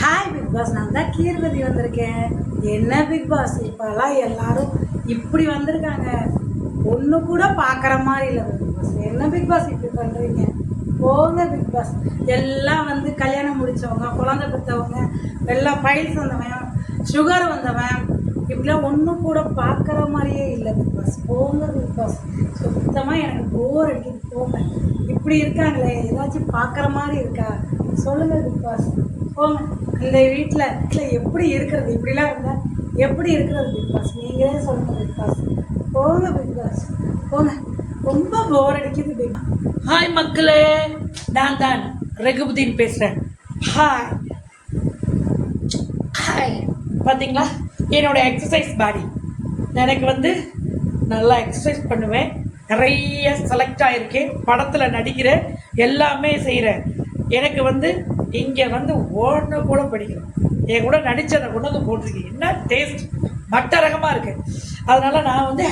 Hi big pass, நான் தான் கீர்வதி வந்திருக்கேன். என்ன பிக் பாஸ் இப்போலாம் எல்லாரும் இப்படி வந்திருக்காங்க, ஒன்று கூட பார்க்குற மாதிரி இல்லை பிக் பாஸ். என்ன பிக் பாஸ் இப்படி பண்ணுறீங்க? போங்க பிக் பாஸ். எல்லாம் வந்து கல்யாணம் முடித்தவங்க, குழந்தை பெற்றவங்க, எல்லாம் பைல்ஸ் வந்தவன், சுகர் வந்தவன், இப்படிலாம் ஒன்றும் கூட பார்க்குற மாதிரியே இல்லை பிக் பாஸ். போங்க பிக் பாஸ். சுத்தமாக எனக்கு போர் அடிக்குது. போங்க. இப்படி இருக்காங்களே, ஏதாச்சும் பார்க்குற மாதிரி இருக்கா சொல்லுங்கள் பிக் பாஸ். போங்க. இந்த வீட்டில் எப்படி இருக்கிறது? இப்படிலாம் இருந்தால் எப்படி இருக்கிறது பிக் பாஸ்? நீங்களே சொல்லுங்கள் பிக் பாஸ். போங்க பிக் பாஸ், போங்க. ரொம்ப போர் அடிக்குது பிக் பாஸ். ஹாய் மக்களே, நான் தான் ரகுபுதீன் பேசுகிறேன். Hi hi. பார்த்தீங்களா என்னோட எக்ஸசைஸ் பாடி? எனக்கு வந்து நல்லா எக்ஸசைஸ் பண்ணுவேன், நிறைய செலக்ட் ஆகிருக்கேன், படத்தில் நடிக்கிறேன், எல்லாமே செய்கிறேன். எனக்கு வந்து இங்கே வந்து ஒன்று கூட படிக்கிறேன். என் கூட நடித்ததை கொண்டு வந்து போட்டிருக்கேன். என்ன டேஸ்ட், மட்ட ரகமாக இருக்கு. அதனால் நான் வந்து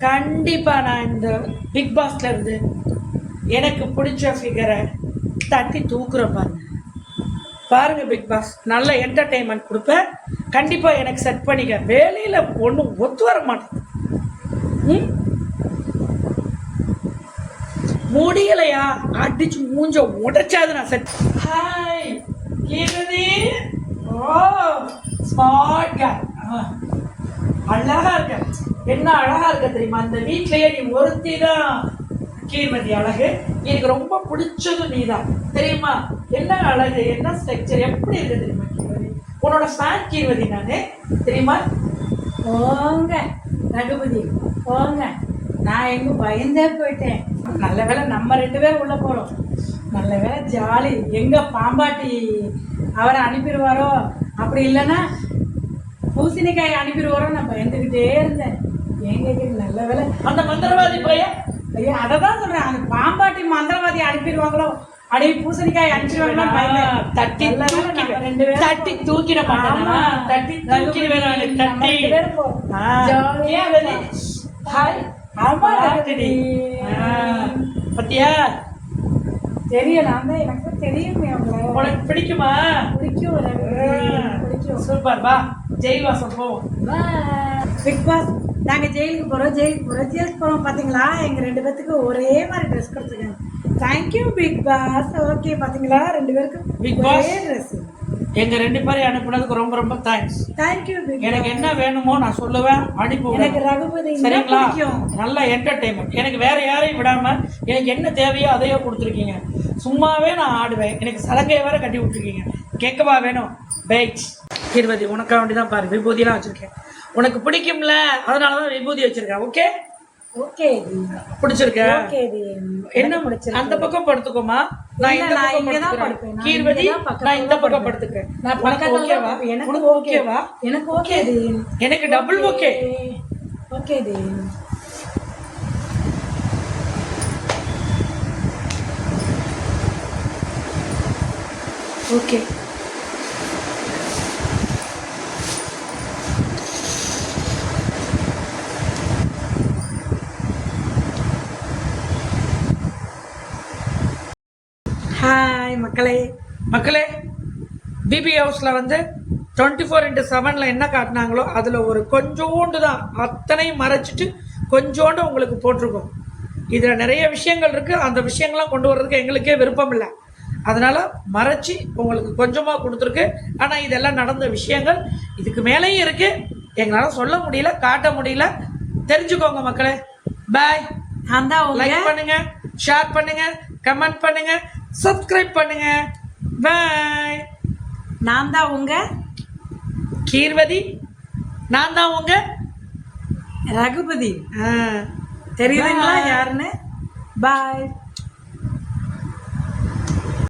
கண்டிப்பாக நான் இந்த பிக் பாஸ்ல இருந்து எனக்கு பிடிச்ச ஃபிகரை தட்டி தூக்குறேன். பாருங்க பிக் பாஸ், நல்ல என்டர்டெயின்மெண்ட் கொடுப்பேன். கண்டிப்பாக எனக்கு செட் பண்ணிக்க. வேலையில் ஒன்றும் ஒத்து வர மாட்டேன். முடியலையா? அடிச்சு மூஞ்ச உடைச்சாது நான் செட். ஹாய் கீர்த்தி. ஓ ஸ்மார்ட் கேர்ள், அழகா இருக்க. என்ன அழகா இருக்க தெரியுமா? அந்த வீட்லயே நீ ஒருத்தி தான் கீர்வதி அழகு. எனக்கு ரொம்ப பிடிச்சது நீ தான் தெரியுமா? என்ன அழகு, என்ன ஸ்ட்ரக்சர், எப்படி இருக்கு தெரியுமா கீர்வதி? உன்னோட ஃபேன் கீர்வதி நானே, தெரியுமா? போங்க ரகுபதி, போங்க. நான் எங்க பயந்தே போயிட்டேன். நல்ல வேலை நம்ம 2 பேரும் உள்ள போறோம். நல்ல வேலை ஜாலி. எங்க பாம்பாட்டி அவரை அனுப்பிடுவாரோ, அப்படி இல்லைன்னா பூசணிக்காய் அனுப்பிடுவாரோ நான் பயந்துக்கிட்டே இருந்தேன். ஏன் கேட்குறீங்க? நல்ல வேலை அந்த மந்திரவாதி பையன். ஐயா அதை தான் சொல்கிறேன். அந்த பாம்பாட்டி மந்திரவாதி அனுப்பிடுவாங்களோ, அப்படியே பூசணிக்காய் அனுப்பிடுவாங்களோ பயந்தேன். தட்டி தட்டி தூக்கிட மாட்டேன். தட்டி தூக்கிடுவேன். தட்டி பத்தியா தெரியும். நான் தான், எனக்கு தெரியுமே. உனக்கு பிடிக்குமா? பிடிக்கும், பிடிக்கும். சூப்பர். வா ஜெயில் வாசம் போவோம். பிக் பாஸ், நாங்கள் ஜெயிலுக்கு போகிறோம். பார்த்தீங்களா, எங்கள் 2 பேர்த்துக்கு ஒரே மாதிரி ட்ரெஸ் கொடுத்துருக்காங்க. Thank you big pass. ஓகே, பார்த்தீங்களா 2 பேருக்கும் பிக் பாஸ் ட்ரெஸ். எங்கள் 2 பேரையும் அனுப்புனதுக்கு ரொம்ப ரொம்ப தேங்க்ஸ். Thank you big. எனக்கு என்ன வேணுமோ நான் சொல்லுவேன், அனுப்புவேன். எனக்கு ரகுபதி சரிங்களா? நல்ல என்டர்டெயின்மெண்ட். எனக்கு வேற யாரையும் விடாம எனக்கு என்ன தேவையோ அதையோ கொடுத்துருக்கீங்க. சும்மாவே நான் ஆடுவேன். எனக்கு சலங்கையை வேற கட்டி விட்டுருக்கீங்க. கேட்கவா வேணும்? பைக்ஸ் கீர்வதி, உனக்காக வேண்டி தான் பாரு விபூதிலாம் வச்சிருக்கேன். உனக்கு பிடிக்கும்ல, அதனால தான் விபூதி வச்சிருக்கேன். Okay okay. பிடிச்சிருக்க? என்ன முடிச்சிருக்க? அந்த பக்கம் படுத்துக்கோமா? நான் இங்க தான் படுப்பேன். கீர்வதி, நான் இந்த பக்கம் படுத்துக்கிறேன். உனக்கு ஓகேவா? எனக்கு ஓகேவா? எனக்கு ஓகே. எனக்கு டபுள் ஓகே. ஓகே டி. ஓகே. ஹாய் மக்களே, பிபி ஹவுஸில் வந்து 24x7 என்ன காட்டினாங்களோ அதில் ஒரு கொஞ்சோண்டு தான், அத்தனையும் மறைச்சிட்டு கொஞ்சோண்டு உங்களுக்கு போட்டிருக்கோம். இதில் நிறைய விஷயங்கள் இருக்குது. அந்த விஷயங்கள்லாம் கொண்டு வர்றதுக்கு எங்களுக்கே விருப்பம் இல்லை. அதனால் மறைச்சி உங்களுக்கு கொஞ்சமாக கொடுத்துருக்கு. ஆனால் இதெல்லாம் நடந்த விஷயங்கள் இதுக்கு மேலேயும் இருக்குது. எங்களால் சொல்ல முடியல, காட்ட முடியல. தெரிஞ்சுக்கோங்க மக்களே. பாய். லைக் பண்ணுங்க, ஷேர் பண்ணுங்க, கமெண்ட் பண்ணுங்க, சப்ஸ்கிரைப் பண்ணுங்க. பாய். நான் தான் உங்க கீர்வதி. நான் தான் உங்க ரகுபதி. தெரியுதுங்களா யாருன்னு? பாய்.